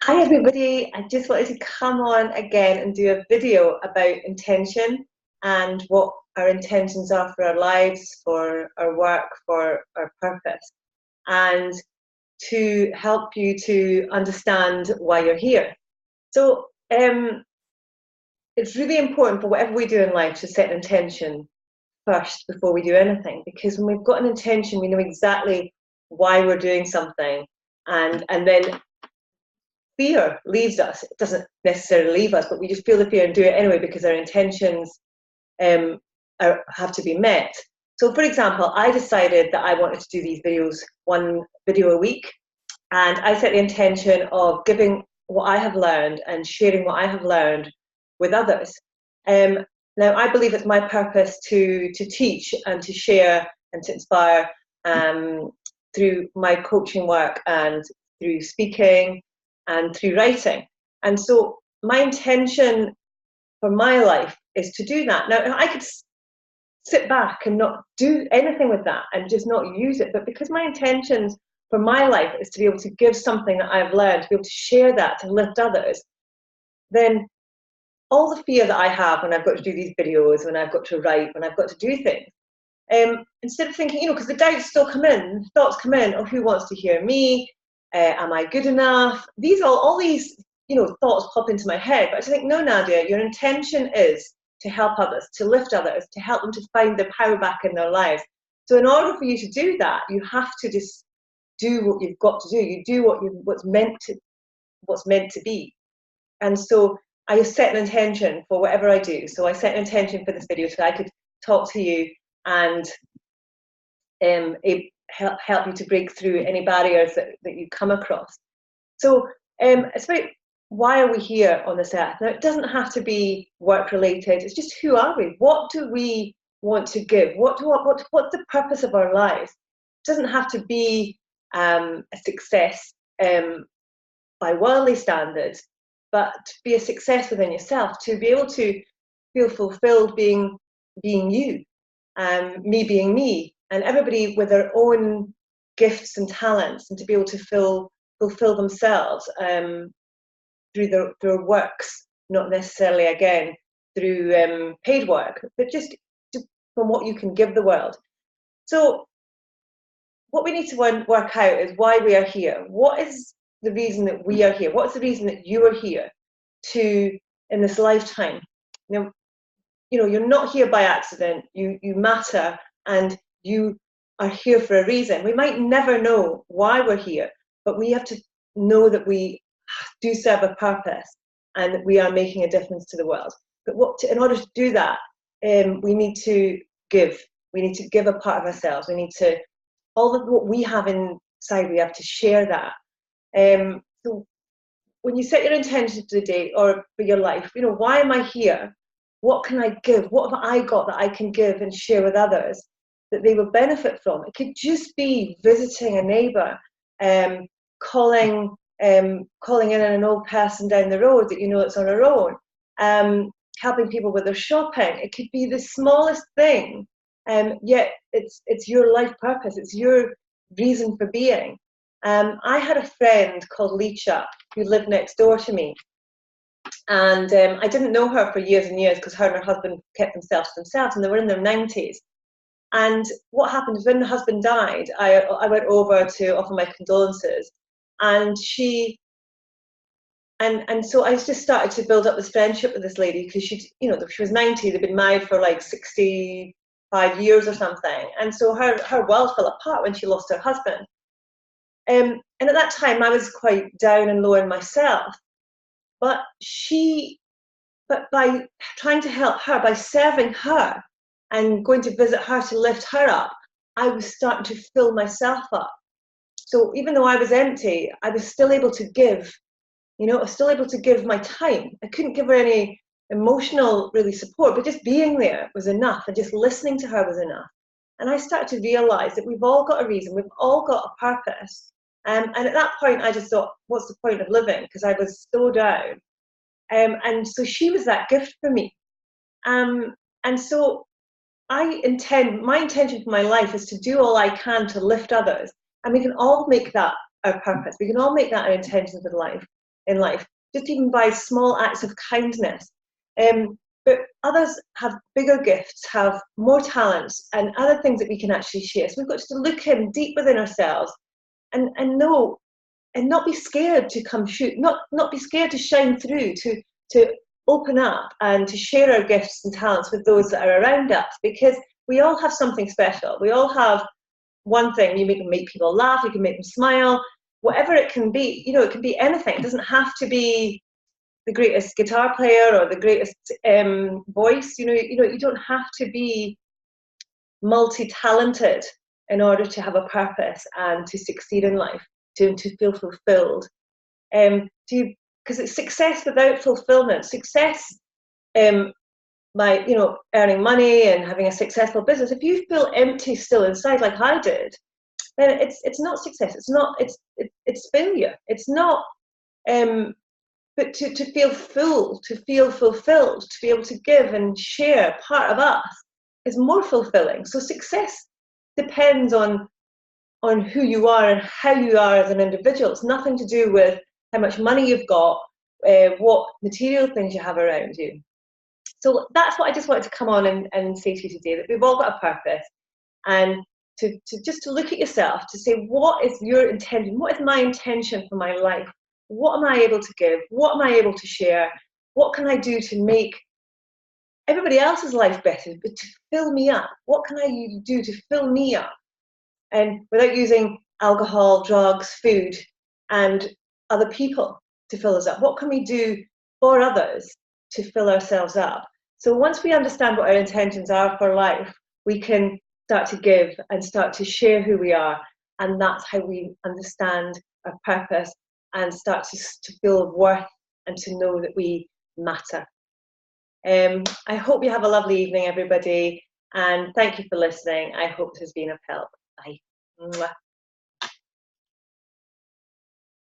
Hi everybody, I just wanted to come on again and do a video about intention and what our intentions are for our lives, for our work, for our purpose, and to help you to understand why you're here. So it's really important for whatever we do in life to set an intention first before we do anything, because when we've got an intention, we know exactly why we're doing something, and then fear leaves us. It doesn't necessarily leave us, but we just feel the fear and do it anyway because our intentions have to be met. So for example, I decided that I wanted to do these videos, one video a week, and I set the intention of giving what I have learned and sharing what I have learned with others. Now, I believe it's my purpose to teach and to share and to inspire through my coaching work and through speaking and through writing. And so my intention for my life is to do that. Now, I could sit back and not do anything with that and just not use it, but because my intentions for my life is to be able to give something that I've learned, to be able to share that, to lift others, then all the fear that I have when I've got to do these videos, when I've got to write, when I've got to do things, instead of thinking, because the doubts still come in, thoughts come in, oh, who wants to hear me? Am I good enough? All these thoughts pop into my head. But I just think, no, Nadia, your intention is to help others, to lift others, to help them to find their power back in their lives. So in order for you to do that, you have to just do what you've got to do. You do what's meant to be. And so I set an intention for whatever I do. So I set an intention for this video so I could talk to you and help you to break through any barriers that you come across. So it's about why are we here on this earth. Now, it doesn't have to be work related. It's just, who are we? What do we want to give? What's the purpose of our lives? It doesn't have to be a success by worldly standards, but to be a success within yourself, to be able to feel fulfilled being you, me being me, and everybody with their own gifts and talents, and to be able to fulfill themselves through their works, not necessarily again through paid work, but just from what you can give the world. So what we need to work out is why we are here. What is the reason that we are here? What's the reason that you are here in this lifetime? You're not here by accident. You matter, and you are here for a reason. We might never know why we're here, but we have to know that we do serve a purpose and that we are making a difference to the world. But in order to do that, we need to give. We need to give a part of ourselves. We need to, all of what we have inside, we have to share that. So when you set your intention for the day or for your life, why am I here? What can I give? What have I got that I can give and share with others that they will benefit from? It could just be visiting a neighbour, calling in an old person down the road that it's on her own, helping people with their shopping. It could be the smallest thing, yet it's your life purpose. It's your reason for being. I had a friend called Lecha who lived next door to me. And I didn't know her for years and years because her and her husband kept themselves to themselves, and they were in their 90s. And what happened is, when the husband died, I went over to offer my condolences, and so I just started to build up this friendship with this lady, because she was 90, they'd been married for like 65 years or something, and so her world fell apart when she lost her husband. And at that time, I was quite down and low in myself. But by trying to help her, by serving her and going to visit her to lift her up, I was starting to fill myself up. So even though I was empty, I was still able to give. I was still able to give my time. I couldn't give her any emotional really support, but just being there was enough, and just listening to her was enough. And I started to realize that we've all got a reason, we've all got a purpose. And at that point, I just thought, what's the point of living? Because I was so down. And so she was that gift for me. And so my intention for my life is to do all I can to lift others. And we can all make that our purpose. We can all make that our intention for life. in life, just even by small acts of kindness. But others have bigger gifts, have more talents, and other things that we can actually share. So we've got to look in deep within ourselves and know, and not be scared to come shoot, not be scared to shine through, to open up and to share our gifts and talents with those that are around us, because we all have something special. We all have one thing. You can make people laugh, you can make them smile, whatever it can be. You know, it can be anything. It doesn't have to be the greatest guitar player or the greatest voice. You know, you don't have to be multi-talented in order to have a purpose and to succeed in life, to feel fulfilled. Because it's success without fulfillment. Success, by earning money and having a successful business. If you feel empty still inside, like I did, then it's not success. It's failure. It's not. But to feel full, to feel fulfilled, to be able to give and share part of us is more fulfilling. So success depends on who you are and how you are as an individual. It's nothing to do with how much money you've got, what material things you have around you. So that's what I just wanted to come on and say to you today, that we've all got a purpose, and to just to look at yourself, to say, what is your intention? What is my intention for my life? What am I able to give? What am I able to share? What can I do to make everybody else's life better, but to fill me up? What can I do to fill me up? And without using alcohol, drugs, food, and other people to fill us up, what can we do for others to fill ourselves up? So once we understand what our intentions are for life, we can start to give and start to share who we are. And that's how we understand our purpose and start to feel worth and to know that we matter. I hope you have a lovely evening, everybody. And thank you for listening. I hope this has been of help. Bye. Mwah.